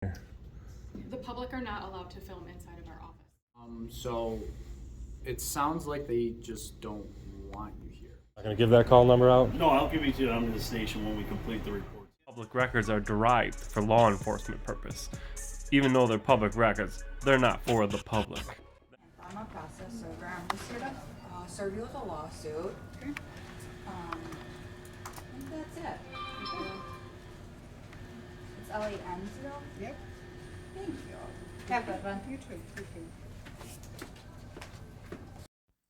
The public are not allowed to film inside of our office. So it sounds like they just don't want you here. Not gonna give that call number out? No, I'll give you to them to the station when we complete the report. Public records are derived for law enforcement purpose. Even though they're public records, they're not for the public. I'm a process server. I'm just here to serve you with a lawsuit. Okay. I think that's it. It's LAN still? Yep. Thank you. Have a good one. You too.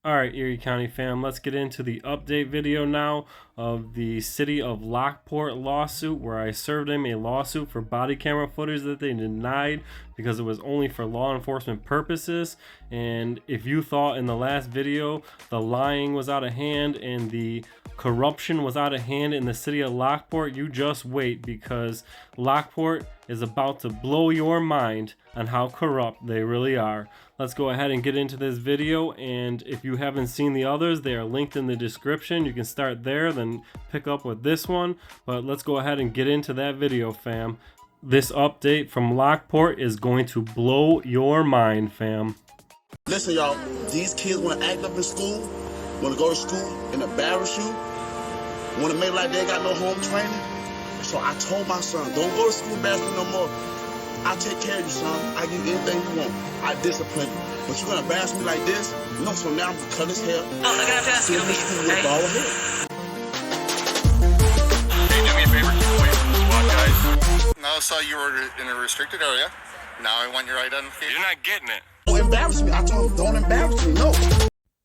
Alright, Erie County fam, let's get into the update video now of the City of Lockport lawsuit, where I served them a lawsuit for body camera footage that they denied because it was only for law enforcement purposes. And if you thought in the last video the lying was out of hand and the corruption was out of hand in the city of Lockport, you just wait, because Lockport is about to blow your mind on how corrupt they really are. Let's go ahead and get into this video, and if you haven't seen the others, they are linked in the description. You can start there, then pick up with this one, but let's go ahead and get into that video, fam. This update from Lockport is going to blow your mind, fam. Listen, y'all, these kids want to act up in school, want to go to school and embarrass you, want to make like they got no home training. So I told my son, don't go to school embarrassing no more. I take care of you, son. I give you anything you want. I discipline you. But you're going to embarrass me like this? No, so now I'm going to cut his hair. Oh, I'm going to have to ask you to leave. Hey, do me a favor. Wait, SWAT guys. Now I saw you were in a restricted area. Now I want your identification. You're not getting it. Don't embarrass me. I told him, don't embarrass me. No.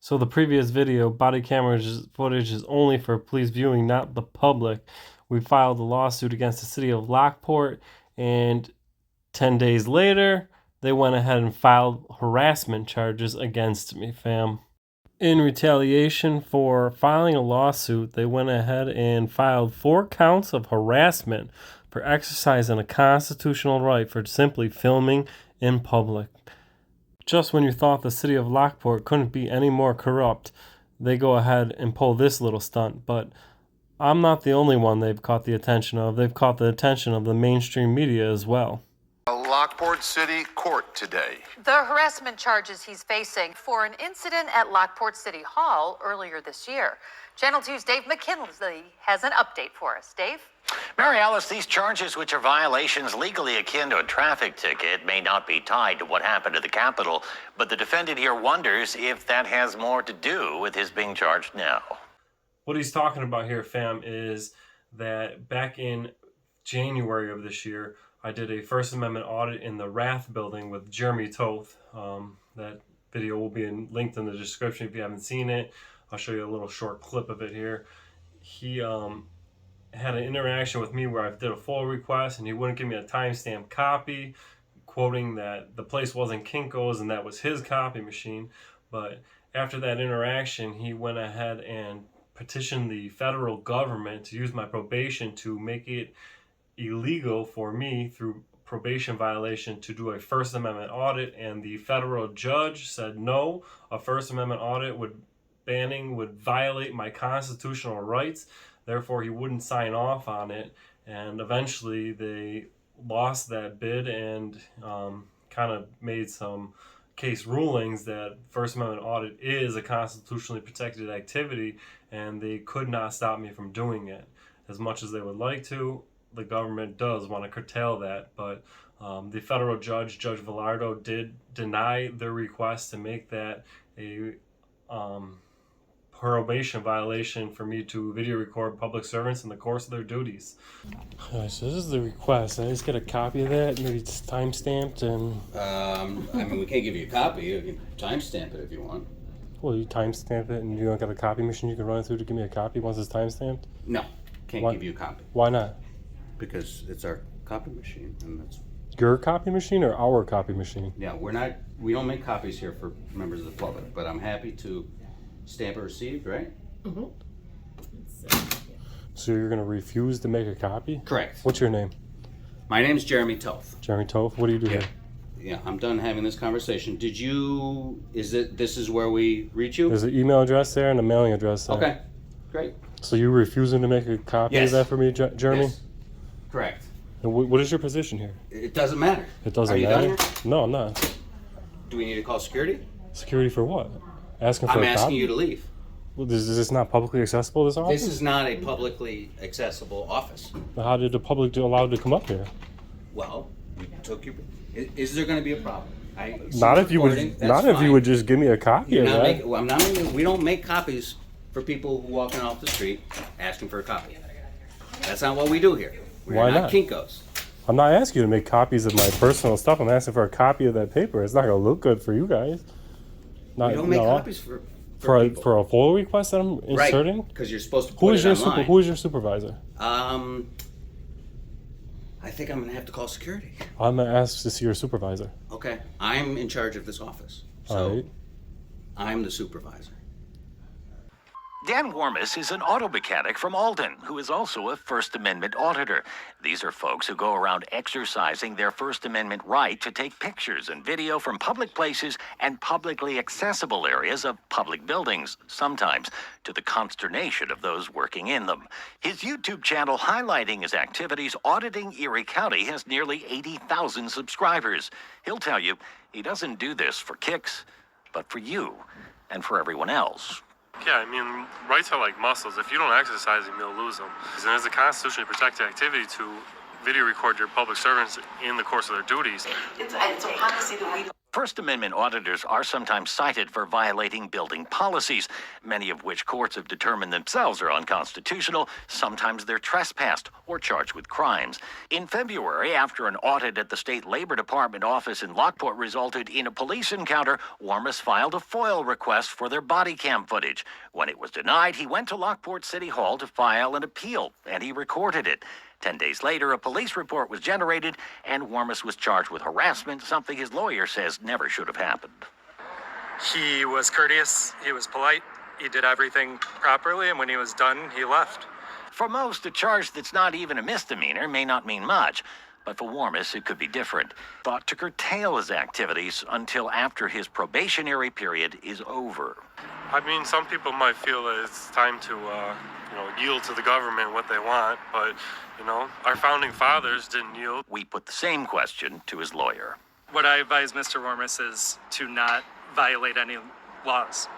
So the previous video, body camera footage is only for police viewing, not the public. We filed a lawsuit against the city of Lockport, and 10 days later, they went ahead and filed harassment charges against me, fam. In retaliation for filing a lawsuit, they went ahead and filed 4 counts of harassment for exercising a constitutional right for simply filming in public. Just when you thought the city of Lockport couldn't be any more corrupt, they go ahead and pull this little stunt. But I'm not the only one they've caught the attention of. They've caught the attention of the mainstream media as well. Lockport City Court today. The harassment charges he's facing for an incident at Lockport City Hall earlier this year. Channel 2's Dave McKinley has an update for us. Dave? Mary Alice, these charges, which are violations legally akin to a traffic ticket, may not be tied to what happened at the Capitol, but the defendant here wonders if that has more to do with his being charged now. What he's talking about here, fam, is that back in January of this year, I did a First Amendment audit in the Wrath building with Jeremy Toth. That video will be linked in the description if you haven't seen it. I'll show you a little short clip of it here. He had an interaction with me where I did a full request and he wouldn't give me a timestamp copy, quoting that the place wasn't Kinko's and that was his copy machine. But after that interaction, he went ahead and petitioned the federal government to use my probation to make it illegal for me through probation violation to do a First Amendment audit, and the federal judge said no, a First Amendment audit would violate my constitutional rights, therefore he wouldn't sign off on it. And eventually they lost that bid and kind of made some case rulings that First Amendment audit is a constitutionally protected activity, and they could not stop me from doing it. As much as they would like to, the government does want to curtail that, but the federal judge, Judge Villardo, did deny their request to make that a probation violation for me to video record public servants in the course of their duties. Alright, so this is the request. I just get a copy of that, maybe it's time-stamped and... I mean, we can't give you a copy. You can time-stamp it if you want. Well, you time-stamp it and you don't got a copy machine you can run it through to give me a copy once it's time-stamped? No, can't give you a copy. Why not? Because it's our copy machine, and that's... Your copy machine or our copy machine? Yeah, we don't make copies here for members of the public, but I'm happy to stamp it received, right? Mm-hmm. So you're going to refuse to make a copy? Correct. What's your name? My name's Jeremy Toth. Jeremy Toth. What do you do here? Yeah, I'm done having this conversation. This is where we reach you? There's an email address there and a mailing address there. Okay, great. So you're refusing to make a copy of that for me, Jeremy? Yes. Correct. And what is your position here? It doesn't matter. It doesn't Are you matter? done here? No, I'm not. Do we need to call security? Security for what? Asking for I'm a asking copy? you to leave. Well, is this not publicly accessible, this office? This is not a publicly accessible office. How did the public do allowed to come up here? Well, we took your. Is there going to be a problem? Not if you would just give me a copy of that. I'm not making. We don't make copies for people who walking off the street asking for a copy. That's not what we do here. We're Why not not? Kinkos. I'm not asking you to make copies of my personal stuff. I'm asking for a copy of that paper. It's not going to look good for you guys. We don't make copies for a people. FOIL request that I'm inserting? Right, because you're supposed to put it online. Who is your supervisor? I think I'm going to have to call security. I'm going to ask to see your supervisor. Okay, I'm in charge of this office, so All right. I'm the supervisor. Dan Warmis is an auto mechanic from Alden, who is also a First Amendment auditor. These are folks who go around exercising their First Amendment right to take pictures and video from public places and publicly accessible areas of public buildings, sometimes to the consternation of those working in them. His YouTube channel highlighting his activities auditing Erie County has nearly 80,000 subscribers. He'll tell you he doesn't do this for kicks, but for you and for everyone else. Yeah, I mean, rights are like muscles. If you don't exercise them, you'll lose them. And it's a constitutionally protected activity to video record your public servants in the course of their duties. It's a policy that we... First Amendment auditors are sometimes cited for violating building policies, many of which courts have determined themselves are unconstitutional. Sometimes they're trespassed or charged with crimes. In February, after an audit at the State Labor Department office in Lockport resulted in a police encounter, Warmis filed a FOIL request for their body cam footage. When it was denied, he went to Lockport City Hall to file an appeal, and he recorded it. 10 days later, a police report was generated, and Warmis was charged with harassment, something his lawyer says never should have happened. He was courteous, he was polite, he did everything properly, and when he was done, he left. For most, a charge that's not even a misdemeanor may not mean much, but for Warmis, it could be different. Thought to curtail his activities until after his probationary period is over. I mean, some people might feel that it's time to, yield to the government what they want, but, our founding fathers didn't yield. We put the same question to his lawyer. What I advise Mr. Warmis is to not violate any laws.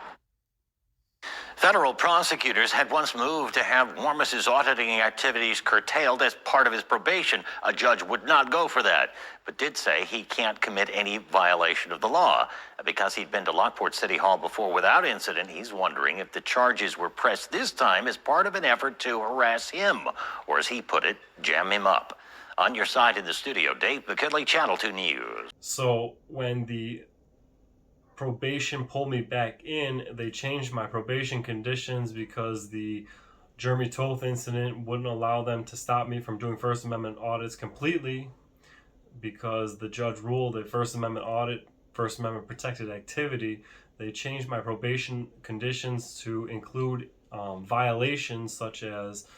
Federal prosecutors had once moved to have Warmis's auditing activities curtailed as part of his probation. A judge would not go for that, but did say he can't commit any violation of the law. Because he'd been to Lockport City Hall before without incident, he's wondering if the charges were pressed this time as part of an effort to harass him, or as he put it, jam him up. On your side in the studio, Dave McKinley, Channel 2 News. So when the probation pulled me back in, they changed my probation conditions because the Jeremy Toth incident wouldn't allow them to stop me from doing First Amendment audits completely, because the judge ruled a First Amendment audit, First Amendment protected activity. They changed my probation conditions to include violations such as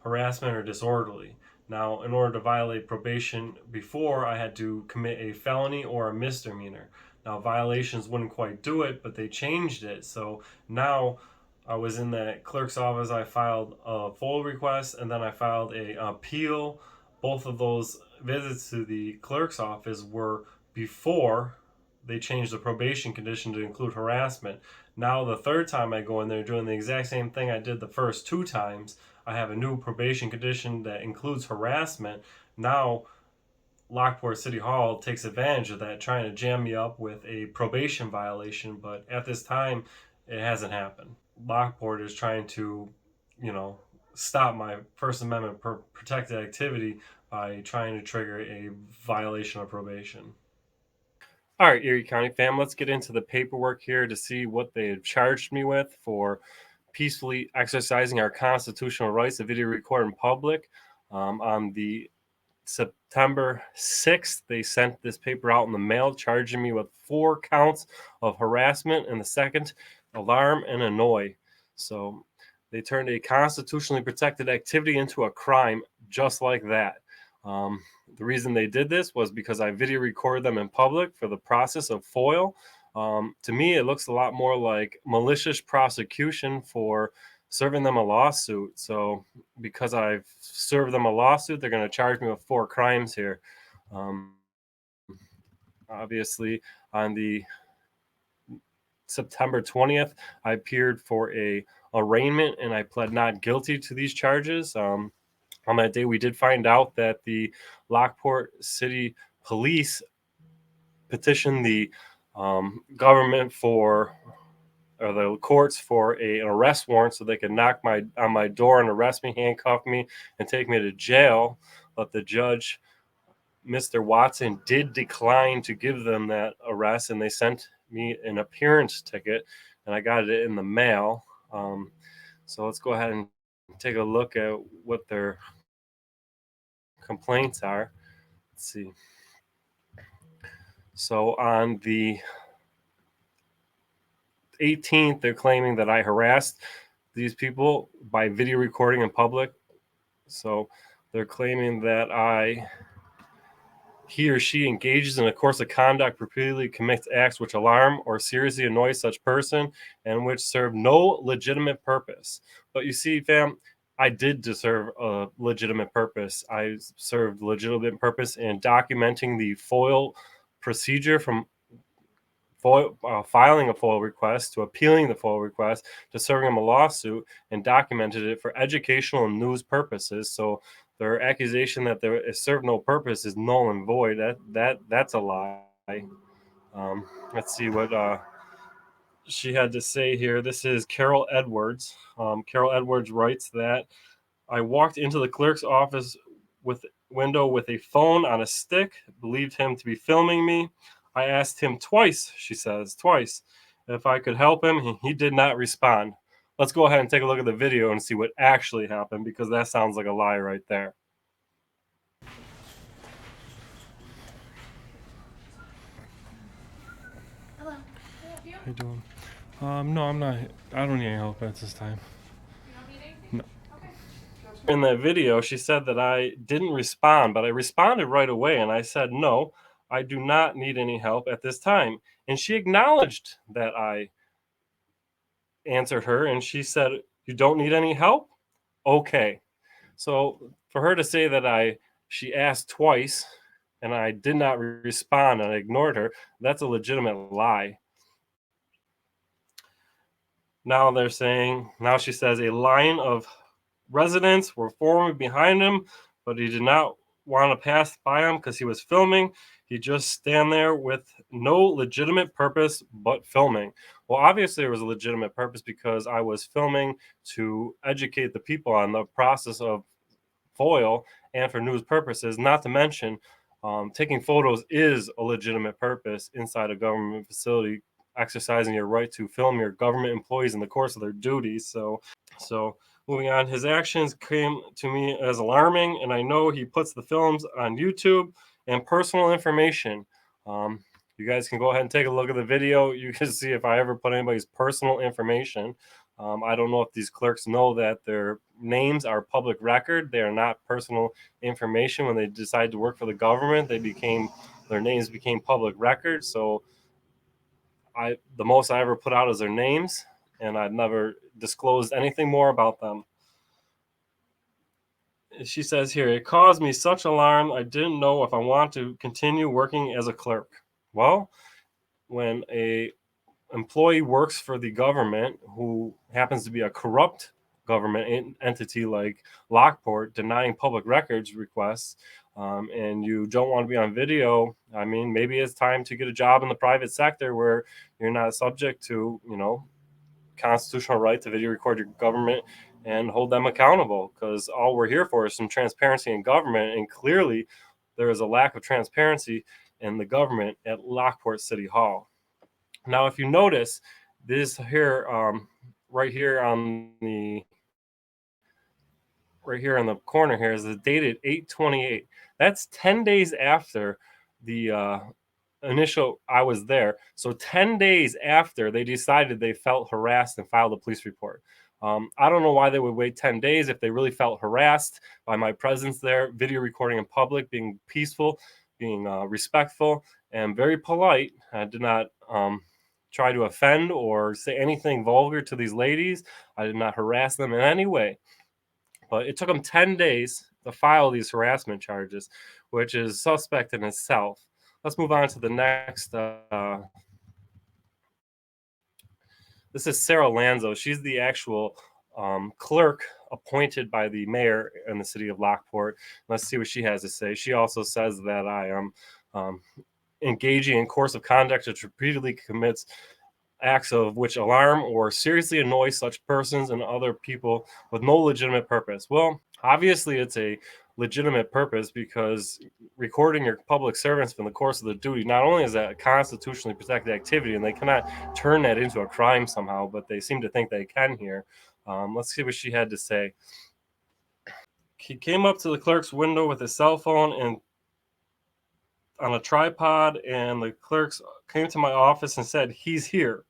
harassment or disorderly. Now, in order to violate probation before, I had to commit a felony or a misdemeanor. Now, violations wouldn't quite do it, but they changed it. So now I was in the clerk's office, I filed a FOIL request, and then I filed an appeal. Both of those visits to the clerk's office were before they changed the probation condition to include harassment. Now, the third time I go in there doing the exact same thing I did the first two times, I have a new probation condition that includes harassment. Now, Lockport City Hall takes advantage of that, trying to jam me up with a probation violation, but at this time, it hasn't happened. Lockport is trying to, stop my First Amendment protected activity by trying to trigger a violation of probation. All right, Erie County Fam, let's get into the paperwork here to see what they have charged me with for peacefully exercising our constitutional rights to video record in public. On the September 6th, they sent this paper out in the mail, charging me with 4 counts of harassment and the second, alarm and annoy. So they turned a constitutionally protected activity into a crime just like that. The reason they did this was because I video recorded them in public for the process of FOIL. To me, it looks a lot more like malicious prosecution for serving them a lawsuit. So because I've served them a lawsuit, they're going to charge me with 4 crimes here. Obviously, on the September 20th, I appeared for a arraignment and I pled not guilty to these charges. On that day, we did find out that the Lockport City Police petitioned the government or the courts for an arrest warrant so they could knock on my door and arrest me, handcuff me, and take me to jail. But the judge, Mr. Watson, did decline to give them that arrest, and they sent me an appearance ticket, and I got it in the mail. So let's go ahead and take a look at what their complaints are. Let's see. So on the 18th, they're claiming that I harassed these people by video recording in public. So they're claiming that he or she engages in a course of conduct, repeatedly commits acts which alarm or seriously annoy such person and which serve no legitimate purpose. But you see, fam, I did deserve a legitimate purpose. I served legitimate purpose in documenting the FOIL procedure from filing a FOIL request to appealing the FOIL request to serving them a lawsuit, and documented it for educational and news purposes. So their accusation that there served no purpose is null and void. That's a lie. Let's see what she had to say here. This is Carol Edwards. Carol Edwards writes that I walked into the clerk's office with a phone on a stick, believed him to be filming me. I asked him twice, she says, twice, if I could help him. He did not respond. Let's go ahead and take a look at the video and see what actually happened, because that sounds like a lie right there. Hello. Can I help you? How you doing? No, I'm not. I don't need any help at this time. You don't need anything? No. Okay. In that video, she said that I didn't respond, but I responded right away, and I said, no, I do not need any help at this time. And she acknowledged that I answered her, and she said, you don't need any help? Okay. So for her to say that she asked twice and I did not respond and I ignored her, that's a legitimate lie. Now she says a line of residents were forming behind him, but he did not want to pass by him because he was filming. He just stand there with no legitimate purpose but filming. Well, obviously there was a legitimate purpose, because I was filming to educate the people on the process of FOIL and for news purposes. Not to mention, taking photos is a legitimate purpose inside a government facility, exercising your right to film your government employees in the course of their duties. So moving on, his actions came to me as alarming, and I know he puts the films on YouTube and personal information. You guys can go ahead and take a look at the video. You can see if I ever put anybody's personal information. I don't know if these clerks know that their names are public record. They are not personal information. When they decide to work for the government, their names became public record. So the most I ever put out is their names, and I've never disclosed anything more about them. She says here, it caused me such alarm, I didn't know if I want to continue working as a clerk. Well, when a employee works for the government who happens to be a corrupt government entity like Lockport, denying public records requests, and you don't want to be on video, I mean, maybe it's time to get a job in the private sector where you're not subject to, constitutional right to video record your government and hold them accountable, because all we're here for is some transparency in government, and clearly there is a lack of transparency in the government at Lockport City Hall. Now, if you notice this here, right here in the corner here is dated 8/28. That's 10 days after the initial I was there. So 10 days after they decided they felt harassed and filed a police report. I don't know why they would wait 10 days if they really felt harassed by my presence there, video recording in public, being peaceful, being respectful, and very polite. I did not try to offend or say anything vulgar to these ladies. I did not harass them in any way. But it took them 10 days to file these harassment charges, which is suspect in itself. Let's move on to the next. This is Sarah Lanzo. She's the actual clerk appointed by the mayor in the city of Lockport. Let's see what she has to say. She also says that I am engaging in course of conduct which repeatedly commits acts of which alarm or seriously annoy such persons and other people with no legitimate purpose. Well, obviously it's a legitimate purpose, because recording your public servants from the course of the duty, not only is that a constitutionally protected activity and they cannot turn that into a crime somehow, but they seem to think they can here. Let's see what she had to say. He came up to the clerk's window with his cell phone and on a tripod, and the clerks came to my office and said, "He's here."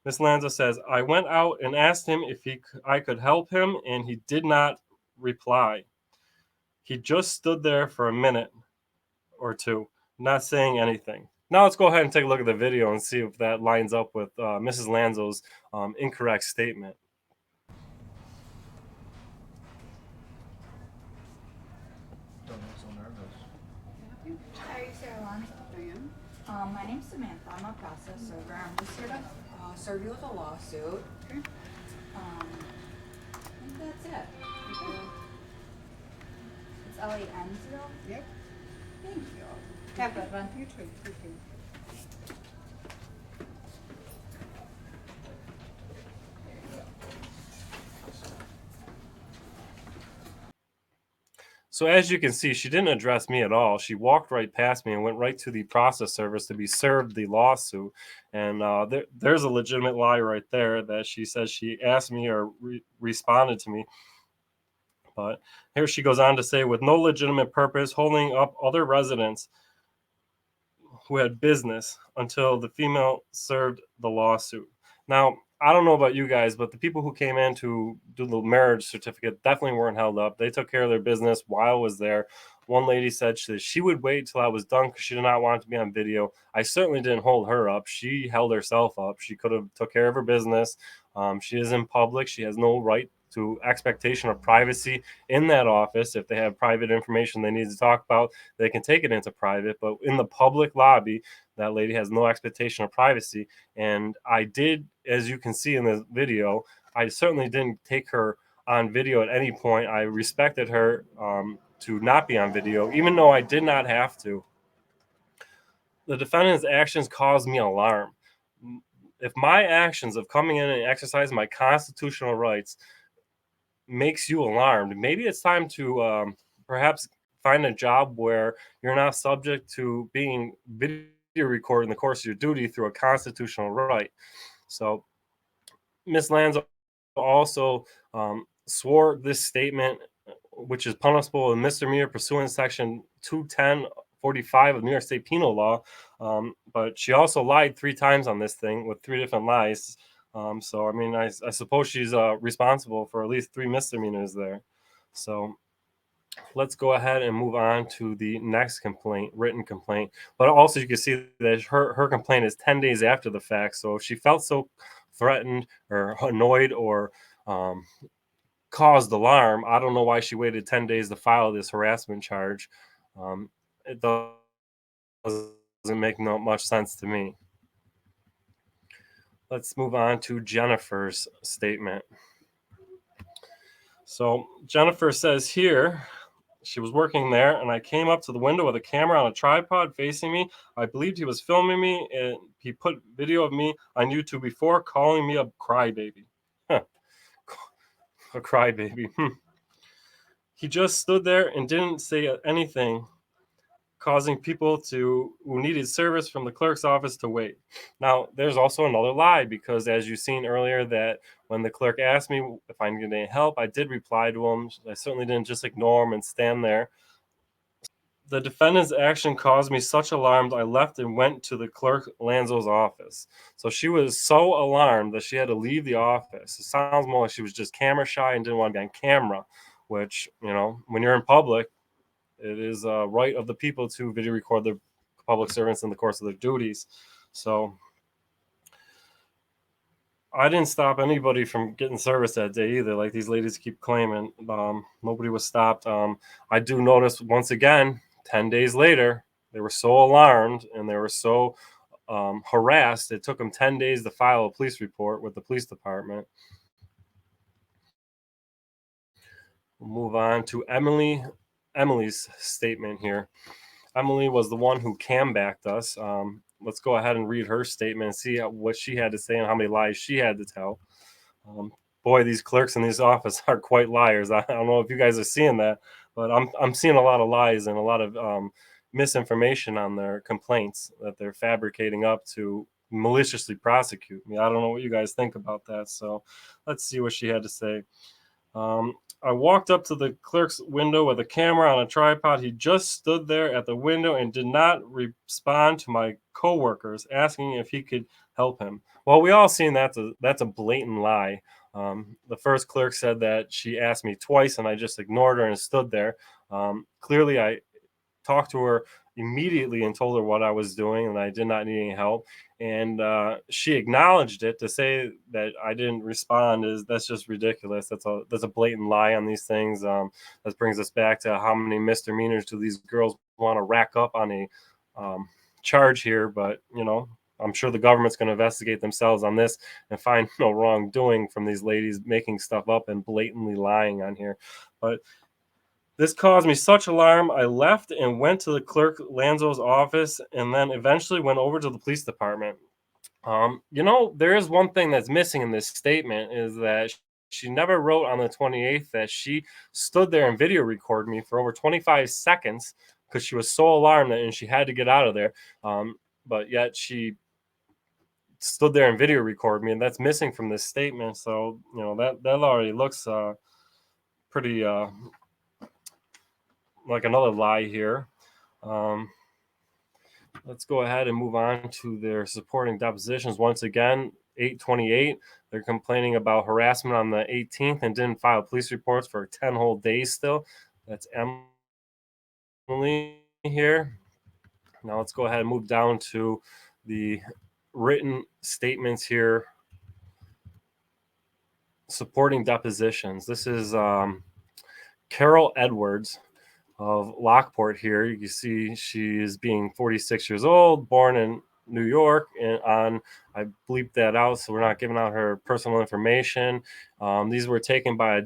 Miss Lanzo says, "I went out and asked him if I could help him, and he did not reply. He just stood there for a minute or two, not saying anything." Now let's go ahead and take a look at the video and see if that lines up with Mrs. Lanzo's incorrect statement. Hi, Sarah Lanzo. My name's Samantha. I'm a process server. I'm just here to serve you with a lawsuit. Okay. I think that's it. It's Lanzo. Yep. Thank you. Have that run through too. So as you can see, she didn't address me at all. She walked right past me and went right to the process service to be served the lawsuit. And there's a legitimate lie right there that she says she asked me or responded to me. But here she goes on to say, with no legitimate purpose, holding up other residents who had business until the female served the lawsuit. Now, I don't know about you guys, but the people who came in to do the marriage certificate definitely weren't held up. They took care of their business while I was there. One lady said she would wait till I was done because she did not want it to be on video. I certainly didn't hold her up. She held herself up. She could have took care of her business. She is in public. She has no right to expectation of privacy in that office. If they have private information they need to talk about, they can take it into private. But in the public lobby, that lady has no expectation of privacy. And I did, as you can see in the video, I certainly didn't take her on video at any point. I respected her to not be on video, even though I did not have to. The defendant's actions caused me alarm. If my actions of coming in and exercising my constitutional rights makes you alarmed, maybe it's time to perhaps find a job where you're not subject to being video recorded in the course of your duty through a constitutional right. So Ms. Lanzo also swore this statement, which is punishable in misdemeanor pursuant to section 21045 of New York State Penal Law. But she also lied 3 times on this thing with 3 different lies. So, I mean, I suppose she's responsible for at least 3 misdemeanors there. So let's go ahead and move on to the next complaint, written complaint. But also you can see that her complaint is 10 days after the fact. So if she felt so threatened or annoyed or caused alarm, I don't know why she waited 10 days to file this harassment charge. It doesn't make much sense to me. Let's move on to Jennifer's statement. So Jennifer says here, she was working there, and I came up to the window with a camera on a tripod facing me. I believed he was filming me, and he put video of me on YouTube before calling me a crybaby. Huh. A crybaby. He just stood there and didn't say anything, causing people who needed service from the clerk's office to wait. Now, there's also another lie, because as you've seen earlier, that when the clerk asked me if I needed any help, I did reply to him. I certainly didn't just ignore him and stand there. The defendant's action caused me such alarm, I left and went to the clerk Lanzo's office. So she was so alarmed that she had to leave the office. It sounds more like she was just camera shy and didn't want to be on camera, which, you know, when you're in public, it is a right of the people to video record their public servants in the course of their duties. So I didn't stop anybody from getting service that day either, like these ladies keep claiming. Nobody was stopped. I do notice once again, 10 days later, they were so alarmed and they were so harassed. It took them 10 days to file a police report with the police department. We'll move on to Emily's statement here. Emily was the one who cam-backed us. Let's go ahead and read her statement and see what she had to say and how many lies she had to tell. Boy, these clerks in this office are quite liars. I don't know if you guys are seeing that, but I'm seeing a lot of lies and a lot of misinformation on their complaints that they're fabricating up to maliciously prosecute me. I don't know what you guys think about that. So let's see what she had to say. I walked up to the clerk's window with a camera on a tripod. He just stood there at the window and did not respond to my coworkers asking if he could help him. Well, we all seen that's a blatant lie. The first clerk said that she asked me twice and I just ignored her and stood there. Clearly, I talked to her immediately and told her what I was doing and I did not need any help. And she acknowledged it. To say that I didn't respond that's just ridiculous. That's a blatant lie on these things. That brings us back to how many misdemeanors do these girls want to rack up on a charge here. But I'm sure the government's going to investigate themselves on this and find no wrongdoing from these ladies making stuff up and blatantly lying on here. But this caused me such alarm. I left and went to the clerk Lanzo's office and then eventually went over to the police department. There is one thing that's missing in this statement is that she never wrote on the 28th that she stood there and video recorded me for over 25 seconds because she was so alarmed and she had to get out of there. But yet she stood there and video recorded me, and that's missing from this statement. So, that already looks pretty like another lie here. Let's go ahead and move on to their supporting depositions. Once again, 8/28, they're complaining about harassment on the 18th and didn't file police reports for 10 whole days still. That's Emily here. Now let's go ahead and move down to the written statements here supporting depositions. This is Carol Edwards of Lockport here. You can see she is being 46 years old, born in New York, and I bleeped that out, so we're not giving out her personal information. These were taken by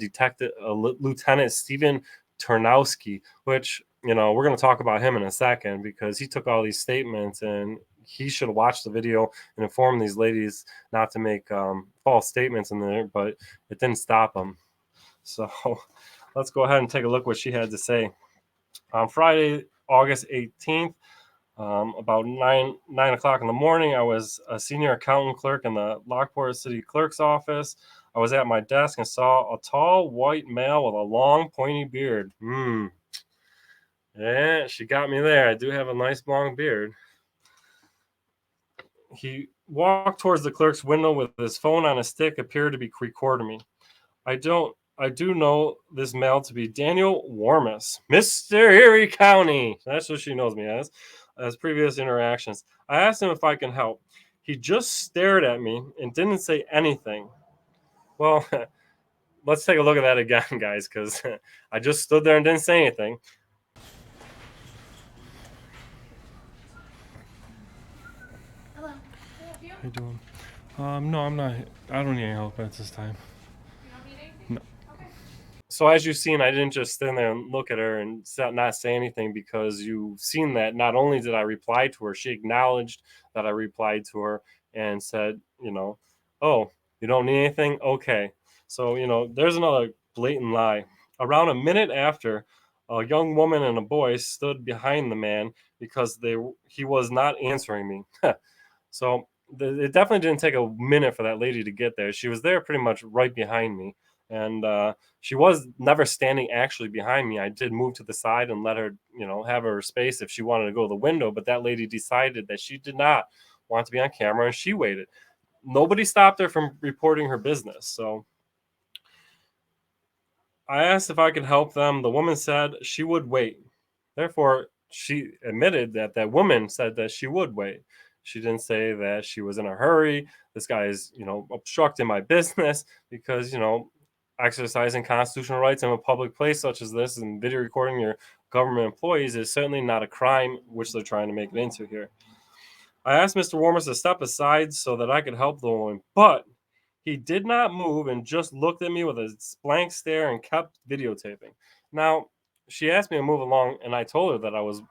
Lieutenant Stephen Turnowski, which, we're going to talk about him in a second because he took all these statements and he should have watched the video and informed these ladies not to make false statements in there, but it didn't stop them. So let's go ahead and take a look what she had to say. On Friday, August 18th, about 9 o'clock in the morning, I was a senior accountant clerk in the Lockport City Clerk's office. I was at my desk and saw a tall white male with a long pointy beard. Yeah, she got me there. I do have a nice long beard. He walked towards the clerk's window with his phone on a stick, appeared to be recording me. I do know this male to be Daniel Warmus, Mr. Erie County. That's what she knows me as previous interactions. I asked him if I can help. He just stared at me and didn't say anything. Well, let's take a look at that again, guys, because I just stood there and didn't say anything. Hello. How you doing? No, I'm not. I don't need any help at this time. No. Okay. So as you've seen, I didn't just stand there and look at her and not say anything because you've seen that not only did I reply to her, she acknowledged that I replied to her and said, oh, you don't need anything? Okay. So, there's another blatant lie. Around a minute after, a young woman and a boy stood behind the man because he was not answering me. So it definitely didn't take a minute for that lady to get there. She was there pretty much right behind me. And she was never standing actually behind me. I did move to the side and let her, have her space if she wanted to go to the window. But that lady decided that she did not want to be on camera and she waited. Nobody stopped her from reporting her business. So I asked if I could help them. The woman said she would wait. Therefore, she admitted that woman said that she would wait. She didn't say that she was in a hurry. This guy is, obstructing my business because, exercising constitutional rights in a public place such as this and video recording your government employees is certainly not a crime, which they're trying to make it into here. I asked Mr. Warmers to step aside so that I could help the woman, but he did not move and just looked at me with a blank stare and kept videotaping. Now, she asked me to move along, and I told her that I was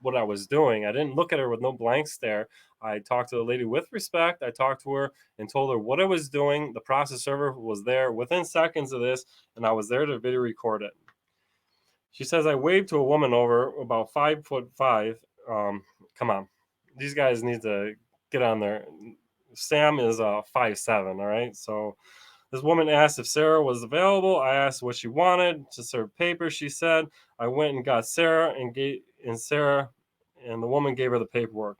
what I was doing. I didn't look at her with no blank stare. I talked to the lady with respect. I talked to her and told her what I was doing. The process server was there within seconds of this, and I was there to video record it. She says I waved to a woman over about 5'5". Come on, these guys need to get on there. Sam is 5'7". All right, so this woman asked if Sarah was available. I asked what she wanted to serve papers. She said I went and got Sarah and the woman gave her the paperwork.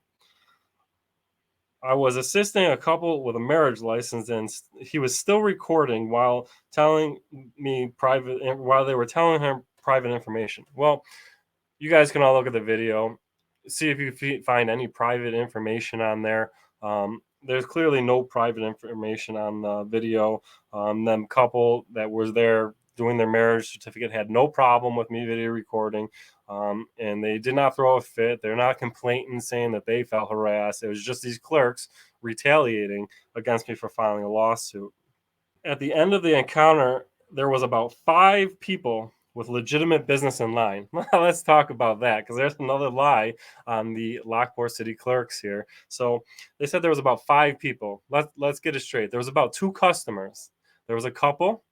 I was assisting a couple with a marriage license, and he was still recording while telling me while they were telling him private information. Well, you guys can all look at the video, see if you find any private information on there. There's clearly no private information on the video. Them couple that was there doing their marriage certificate had no problem with me video recording, and they did not throw a fit. They're not complaining saying that they felt harassed. It was just these clerks retaliating against me for filing a lawsuit. At the end of the encounter, there was about 5 people with legitimate business in line. Let's talk about that, because there's another lie on the Lockport City clerks here. So they said there was about 5 people. Let's get it straight. There was about 2 customers. There was a couple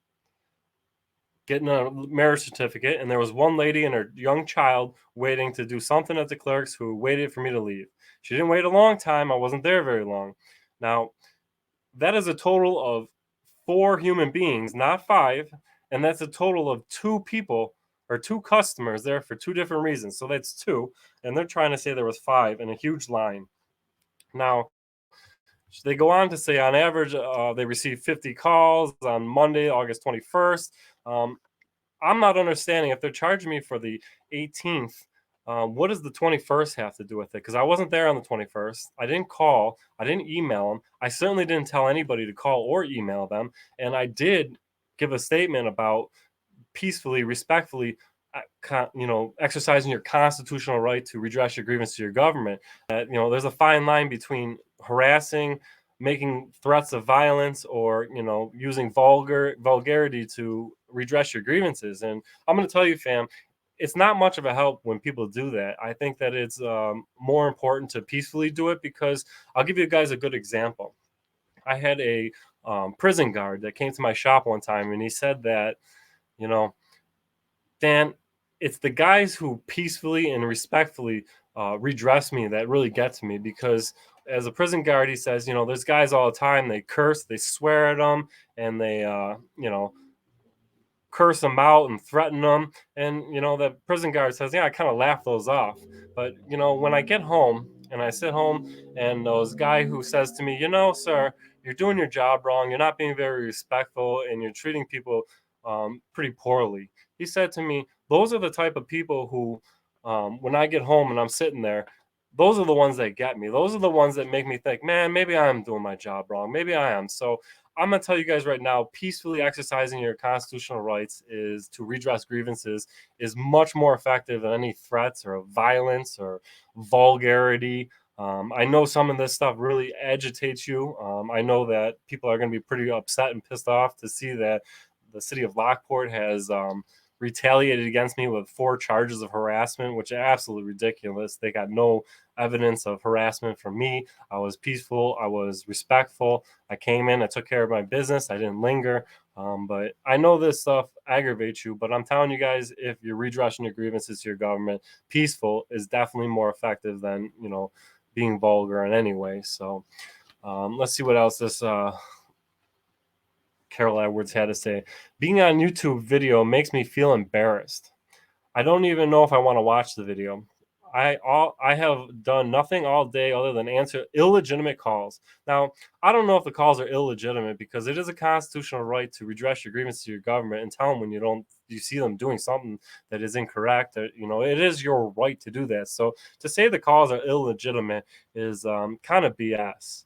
getting a marriage certificate, and there was one lady and her young child waiting to do something at the clerks who waited for me to leave. She didn't wait a long time. I wasn't there very long. Now, that is a total of 4 human beings, not 5. And that's a total of 2 people or 2 customers there for 2 different reasons. So that's 2. And they're trying to say there was 5 in a huge line. Now, they go on to say on average, they received 50 calls on Monday, August 21st. I'm not understanding if they're charging me for the 18th. What does the 21st have to do with it? Because I wasn't there on the 21st. I didn't call. I didn't email them. I certainly didn't tell anybody to call or email them. And I did give a statement about peacefully, respectfully, exercising your constitutional right to redress your grievance to your government. There's a fine line between harassing, making threats of violence, or using vulgarity to redress your grievances. And I'm going to tell you, fam, it's not much of a help when people do that. I think that it's more important to peacefully do it, because I'll give you guys a good example. I had a prison guard that came to my shop one time, and he said that, Dan, it's the guys who peacefully and respectfully redress me that really get to me, because as a prison guard, he says, there's guys all the time, they curse, they swear at them, and they, curse them out and threaten them. And, the prison guard says, yeah, I kind of laugh those off. But, when I get home and I sit home, and those guy who says to me, sir, you're doing your job wrong, you're not being very respectful, and you're treating people pretty poorly. He said to me, those are the type of people who, when I get home and I'm sitting there, those are the ones that get me. Those are the ones that make me think, man, maybe I'm doing my job wrong. Maybe I am. So I'm going to tell you guys right now, peacefully exercising your constitutional rights is to redress grievances is much more effective than any threats or violence or vulgarity. I know some of this stuff really agitates you. I know that people are going to be pretty upset and pissed off to see that the city of Lockport has retaliated against me with 4 charges of harassment, which are absolutely ridiculous. They got no evidence of harassment from me. I was peaceful. I was respectful. I came in. I took care of my business. I didn't linger. But I know this stuff aggravates you, but I'm telling you guys, if you're redressing your grievances to your government, peaceful is definitely more effective than, being vulgar in any way. So let's see what else this Carol Edwards had to say. Being on YouTube video makes me feel embarrassed. I don't even know if I want to watch the video. I have done nothing all day other than answer illegitimate calls. Now, I don't know if the calls are illegitimate because it is a constitutional right to redress your grievance to your government and tell them when you see them doing something that is incorrect. It is your right to do that. So to say the calls are illegitimate is kind of BS.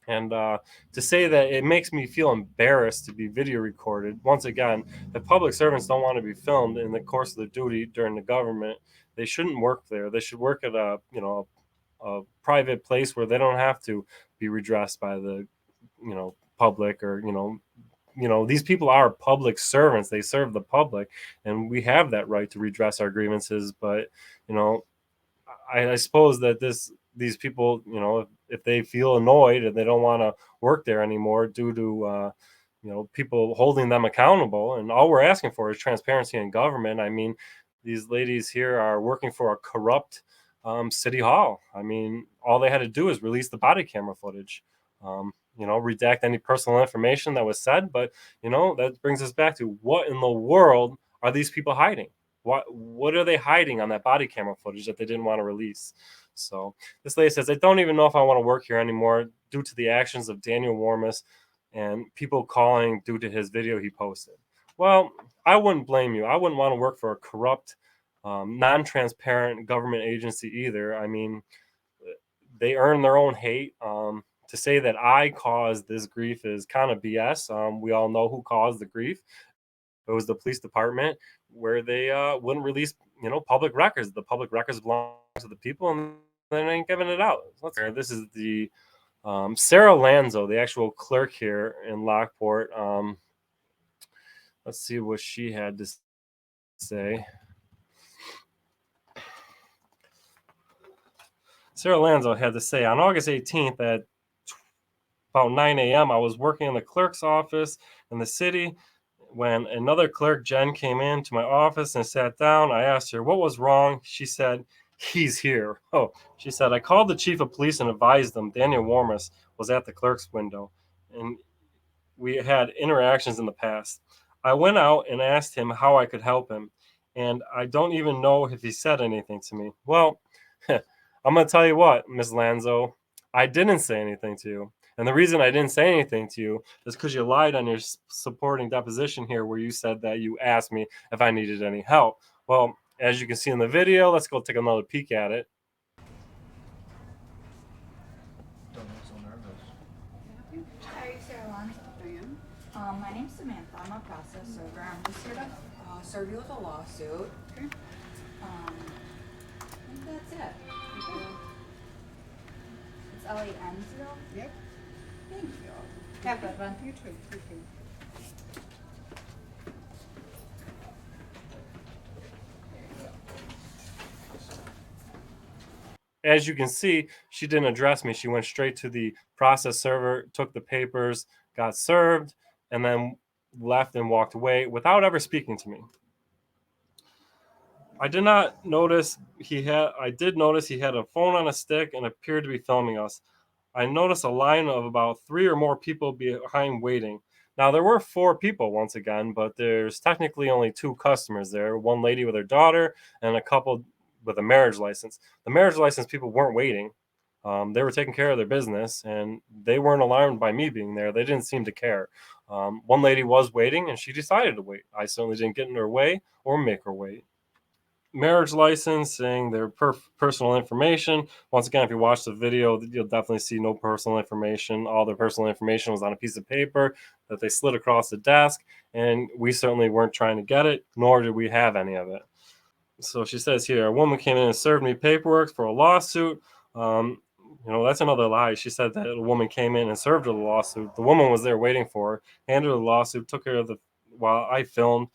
And to say that it makes me feel embarrassed to be video recorded. Once again, if public servants don't want to be filmed in the course of their duty during the government, they shouldn't work there. They should work at a private place where they don't have to be redressed by the public, or these people are public servants. They serve the public, and we have that right to redress our grievances. But I suppose that these people, if they feel annoyed and they don't want to work there anymore due to people holding them accountable, and all we're asking for is transparency in government. I mean, these ladies here are working for a corrupt city hall. I mean, all they had to do is release the body camera footage, redact any personal information that was said. But that brings us back to, what in the world are these people hiding? What are they hiding on that body camera footage that they didn't want to release? So this lady says, I don't even know if I want to work here anymore due to the actions of Daniel Warmus and people calling due to his video he posted. Well, I wouldn't blame you. I wouldn't want to work for a corrupt, non-transparent government agency either. I mean, they earn their own hate. To say that I caused this grief is kind of BS. We all know who caused the grief. It was the police department, where they wouldn't release, public records. The public records belong to the people, and they ain't giving it out. This is the Sarah Lanzo, the actual clerk here in Lockport. Let's see what she had to say. Sarah Lanzo had to say, on August 18th at about 9 a.m., I was working in the clerk's office in the city when another clerk, Jen, came into my office and sat down. I asked her what was wrong. She said, he's here. Oh, she said, I called the chief of police and advised them Daniel Warmus was at the clerk's window, and we had interactions in the past. I went out and asked him how I could help him, and I don't even know if he said anything to me. Well, I'm going to tell you what, Ms. Lanzo, I didn't say anything to you. And the reason I didn't say anything to you is because you lied on your supporting deposition here, where you said that you asked me if I needed any help. Well, as you can see in the video, let's go take another peek at it. Don't look so nervous. Hi, Sarah Lanzo. My name's Samantha. I'm a process server. I'm just here to serve you with a lawsuit. Okay. I think that's it. It's Lanzo. Yep. Thank you. Have that run through your tree. Thank you. As you can see, she didn't address me. She went straight to the process server, took the papers, got served, and then left and walked away without ever speaking to me. I did notice he had a phone on a stick and appeared to be filming us. I noticed a line of about 3 or more people behind waiting. Now, there were 4 people once again, but there's technically only 2 customers there. One lady with her daughter and a couple with a marriage license. The marriage license people weren't waiting. They were taking care of their business, and they weren't alarmed by me being there. They didn't seem to care. One lady was waiting, and she decided to wait. I certainly didn't get in her way or make her wait. Marriage license, saying their personal information. Once again, if you watch the video, you'll definitely see no personal information. All their personal information was on a piece of paper that they slid across the desk, and we certainly weren't trying to get it, nor did we have any of it. So she says here, a woman came in and served me paperwork for a lawsuit. That's another lie. She said that a woman came in and served her the lawsuit. The woman was there waiting for her, handed her the lawsuit, took care of while I filmed.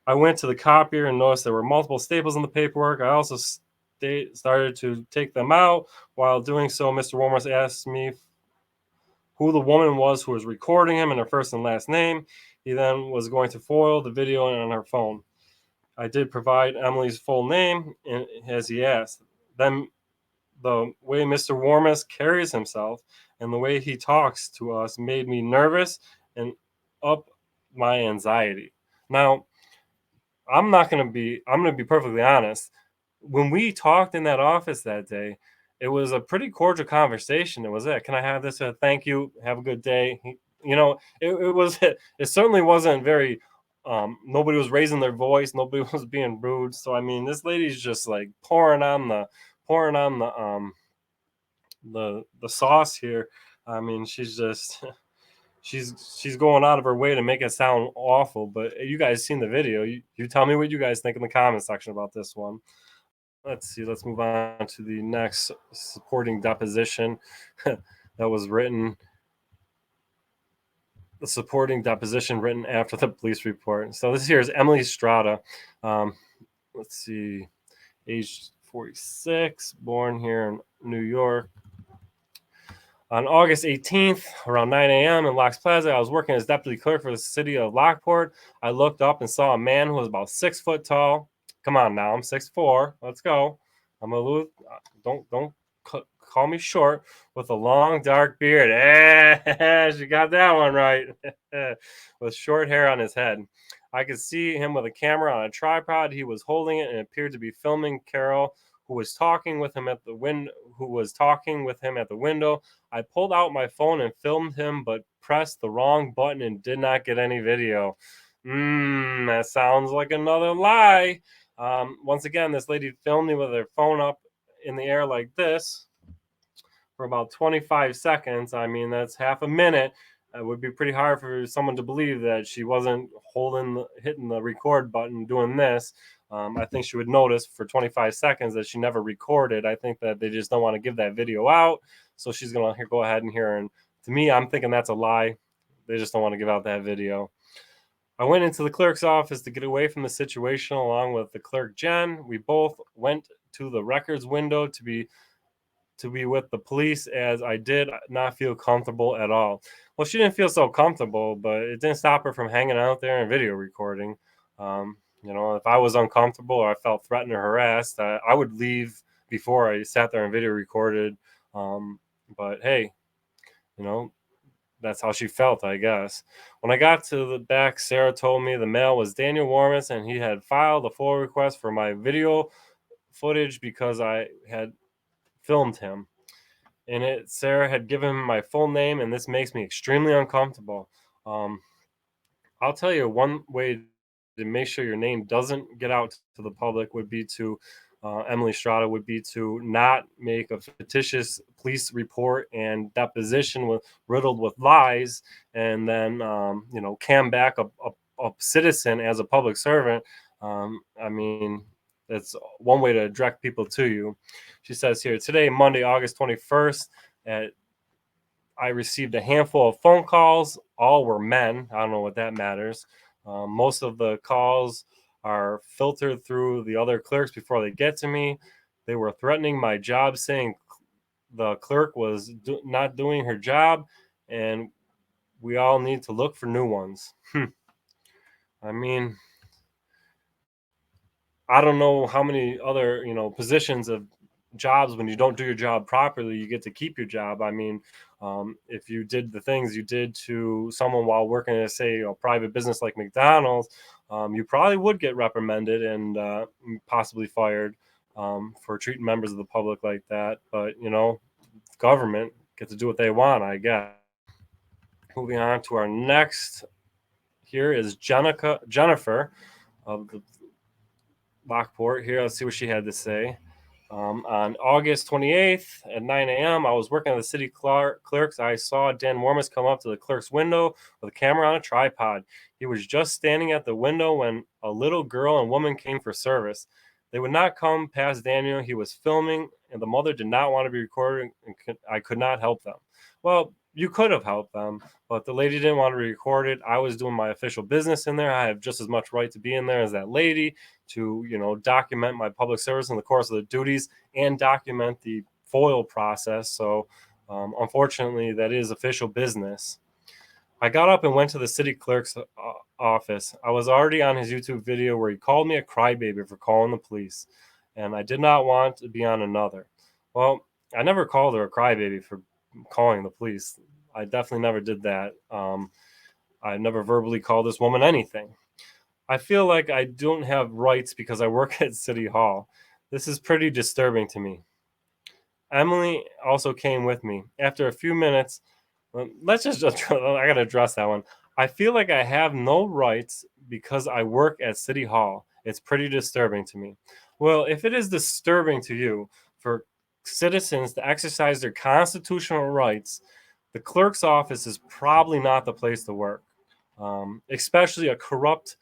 I went to the copier and noticed there were multiple staples in the paperwork. I also started to take them out. While doing so, Mr. Warmus asked me who the woman was who was recording him and her first and last name. He then was going to foil the video on her phone. I did provide Emily's full name as he asked. Then the way Mr. Warmus carries himself and the way he talks to us made me nervous and up my anxiety. Now, I'm going to be perfectly honest. when we talked in that office that day, it was a pretty cordial conversation. It was, can I have this? Thank you. Have a good day. It was, it certainly wasn't very, nobody was raising their voice. Nobody was being rude. So, I mean, this lady's just like pouring on the sauce here. I mean, she's just, she's going out of her way to make it sound awful. But you guys seen the video. You tell me what you guys think in the comment section about this one. Let's see. Let's move on to the next supporting deposition that was written. The supporting deposition written after the police report. So this here is Emily Strada. Let's see. Age 46, born here in New York. On August 18th, around 9 a.m. in Locks Plaza, I was working as deputy clerk for the city of Lockport. I looked up and saw a man who was about 6 foot tall. Come on now, I'm 6'4". Let's go. I'm a little. Don't call me short, with a long dark beard. She got that one right. With short hair on his head. I could see him with a camera on a tripod. He was holding it and appeared to be filming Carol, who was talking with him at the window. I pulled out my phone and filmed him, but pressed the wrong button and did not get any video. That sounds like another lie. Once again, this lady filmed me with her phone up in the air like this for about 25 seconds. I mean, that's half a minute. It would be pretty hard for someone to believe that she wasn't hitting the record button doing this. I think she would notice for 25 seconds that she never recorded. I think that they just don't want to give that video out. So she's going to go ahead and hear. And to me, I'm thinking that's a lie. They just don't want to give out that video. I went into the clerk's office to get away from the situation along with the clerk, Jen. We both went to the records window to be with the police, as I did not feel comfortable at all. Well, she didn't feel so comfortable, but it didn't stop her from hanging out there and video recording. If I was uncomfortable or I felt threatened or harassed, I would leave before I sat there and video recorded. But hey, that's how she felt, I guess. When I got to the back, Sarah told me the mail was Daniel Warmus, and he had filed a full request for my video footage because I had filmed him. In it, Sarah had given him my full name, and this makes me extremely uncomfortable. I'll tell you, one way to make sure your name doesn't get out to the public would be to Emily Strada would be to not make a fictitious police report and deposition riddled with lies, and then cam back a citizen as a public servant. I mean, that's one way to direct people to you. She says here, today, Monday, August 21st, I received a handful of phone calls. All were men. I don't know what that matters. Most of the calls are filtered through the other clerks before they get to me. They were threatening my job, saying the clerk was not doing her job, and we all need to look for new ones. I mean, I don't know how many other, positions of jobs when you don't do your job properly, you get to keep your job. I mean, if you did the things you did to someone while working at, say, a private business like McDonald's, you probably would get reprimanded and possibly fired for treating members of the public like that. But, government get to do what they want, I guess. Moving on to our next, here is Jennifer of the Lockport. Here, let's see what she had to say. On August 28th at 9 a.m., I was working at the city clerks. I saw Dan Warmus come up to the clerk's window with a camera on a tripod. He was just standing at the window when a little girl and woman came for service. They would not come past Daniel. He was filming, and the mother did not want to be recorded, and I could not help them. Well, you could have helped them, but the lady didn't want to be recorded. I was doing my official business in there. I have just as much right to be in there as that lady to, document my public service in the course of the duties and document the FOIL process. So, unfortunately, that is official business. I got up and went to the city clerk's office. I was already on his YouTube video where he called me a crybaby for calling the police, and I did not want to be on another. Well, I never called her a crybaby for calling the police. I definitely never did that. I never verbally called this woman anything. I feel like I don't have rights because I work at City Hall. This is pretty disturbing to me. Emily also came with me. After a few minutes, I got to address that one. I feel like I have no rights because I work at City Hall. It's pretty disturbing to me. Well, if it is disturbing to you for citizens to exercise their constitutional rights, the clerk's office is probably not the place to work, especially a corrupt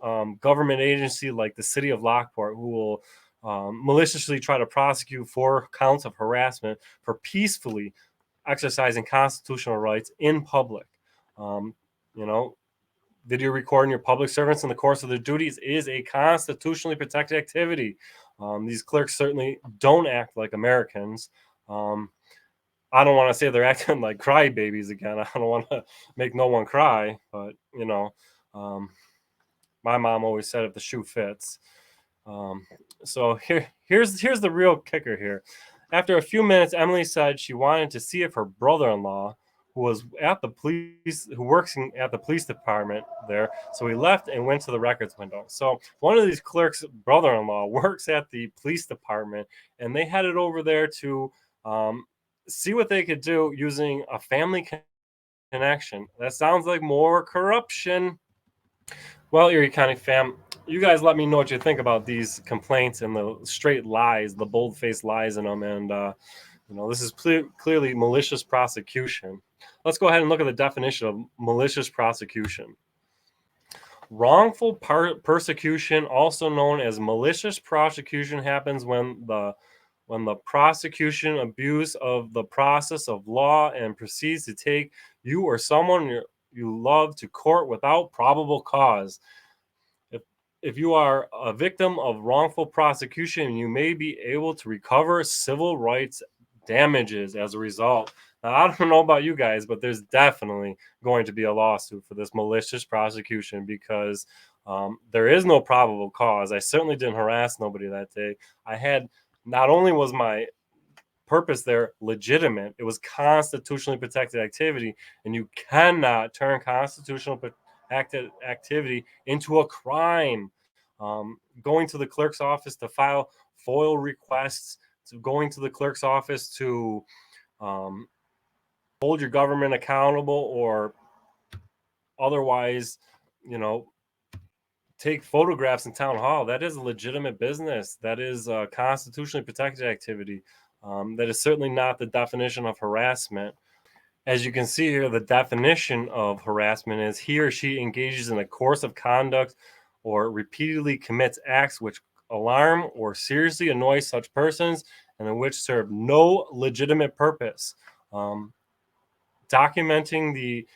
government agency like the city of Lockport, who will maliciously try to prosecute 4 counts of harassment for peacefully exercising constitutional rights in public. You know, video recording your public servants in the course of their duties is a constitutionally protected activity. These clerks certainly don't act like Americans. I don't want to say they're acting like crybabies again. I don't want to make no one cry, but you know, my mom always said if the shoe fits. So here's the real kicker here. After a few minutes, Emily said she wanted to see if her brother-in-law, who was at the police, who works at the police department there, so he left and went to the records window. So one of these clerks' brother-in-law works at the police department, and they headed over there to see what they could do using a family connection. That sounds like more corruption. Well, Erie County Fam, you guys let me know what you think about these complaints and the straight lies, the bold-faced lies in them. And, you know, this is clearly malicious prosecution. Let's go ahead and look at the definition of malicious prosecution. Wrongful persecution, also known as malicious prosecution, happens when the prosecution abuse of the process of law and proceeds to take you or someone you love to court without probable cause. If you are a victim of wrongful prosecution, you may be able to recover civil rights damages as a result. Now, I don't know about you guys, but there's definitely going to be a lawsuit for this malicious prosecution because there is no probable cause. I certainly didn't harass nobody that day. Not only was my purpose there legitimate, it was constitutionally protected activity, and you cannot turn constitutional activity into a crime. Going to the clerk's office to file FOIL requests, going to the clerk's office to hold your government accountable or otherwise, you know, take photographs in town hall, that is a legitimate business. That is a constitutionally protected activity. That is certainly not the definition of harassment. As you can see here, the definition of harassment is he or she engages in a course of conduct or repeatedly commits acts which alarm or seriously annoy such persons and in which serve no legitimate purpose. Documenting the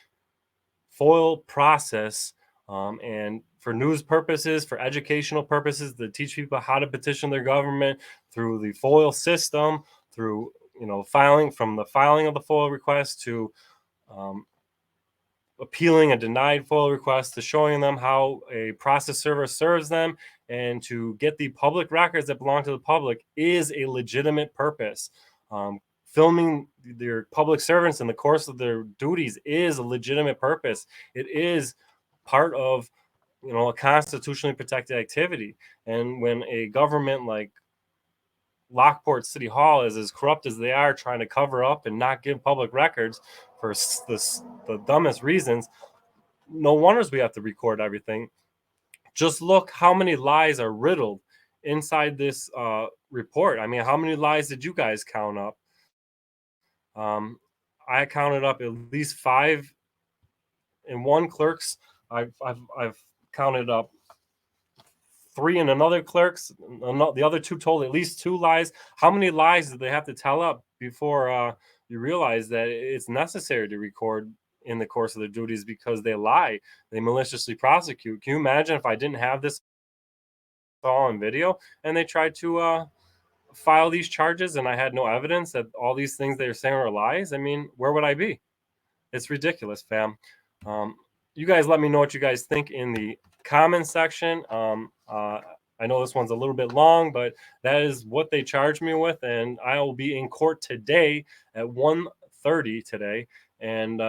FOIL process and for news purposes, for educational purposes, to teach people how to petition their government through the FOIL system, through filing of the FOIL request to appealing a denied FOIL request, to showing them how a process server serves them, and to get the public records that belong to the public is a legitimate purpose. Filming their public servants in the course of their duties is a legitimate purpose. It is part of a constitutionally protected activity. And when a government like Lockport City Hall is as corrupt as they are, trying to cover up and not give public records for the dumbest reasons, no wonders we have to record everything. Just look how many lies are riddled inside this report. I mean, how many lies did you guys count up? I counted up at least 5 in one clerk's. I've counted up 3 in another clerk's. The other 2 told at least 2 lies. How many lies did they have to tell up before you realize that it's necessary to record in the course of their duties because they lie? They maliciously prosecute. Can you imagine if I didn't have this all on video and they tried to file these charges and I had no evidence that all these things they're saying are lies? I mean, where would I be? It's ridiculous, fam. You guys let me know what you guys think in the comment section. I know this one's a little bit long, but that is what they charged me with, and I will be in court today at 1:30 today, and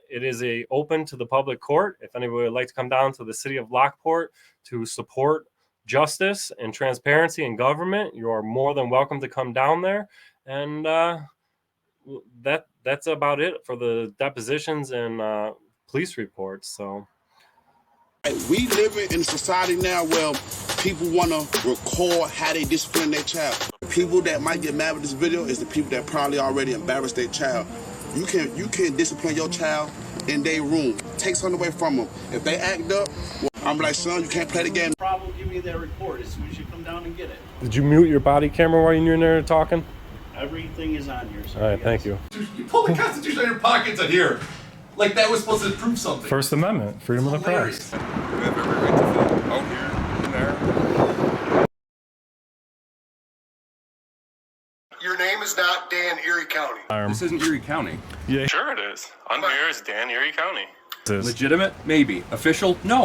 it is open to the public court. If anybody would like to come down to the city of Lockport to support justice and transparency in government, you are more than welcome to come down there. And that's about it for the depositions and police reports. So we live in a society now where people want to record how they discipline their child. People that might get mad with this video is the people that probably already embarrassed their child. You can discipline your child in their room. Take something away from them. If they act up, well, I'm like, son, you can't play the game. Problem, give me that report as soon as you come down and get it. did you mute your body camera while you're in there talking? Everything is on here. So All right, thank you. You pull the Constitution out of your pockets in here. Like that was supposed to prove something. First Amendment, freedom of the press. We have every right to film out here, in there. Your name is not Dan, Erie County. This isn't Erie County. Yeah. Sure it is. On here is Dan, Erie County. Legitimate? Maybe. Official? No.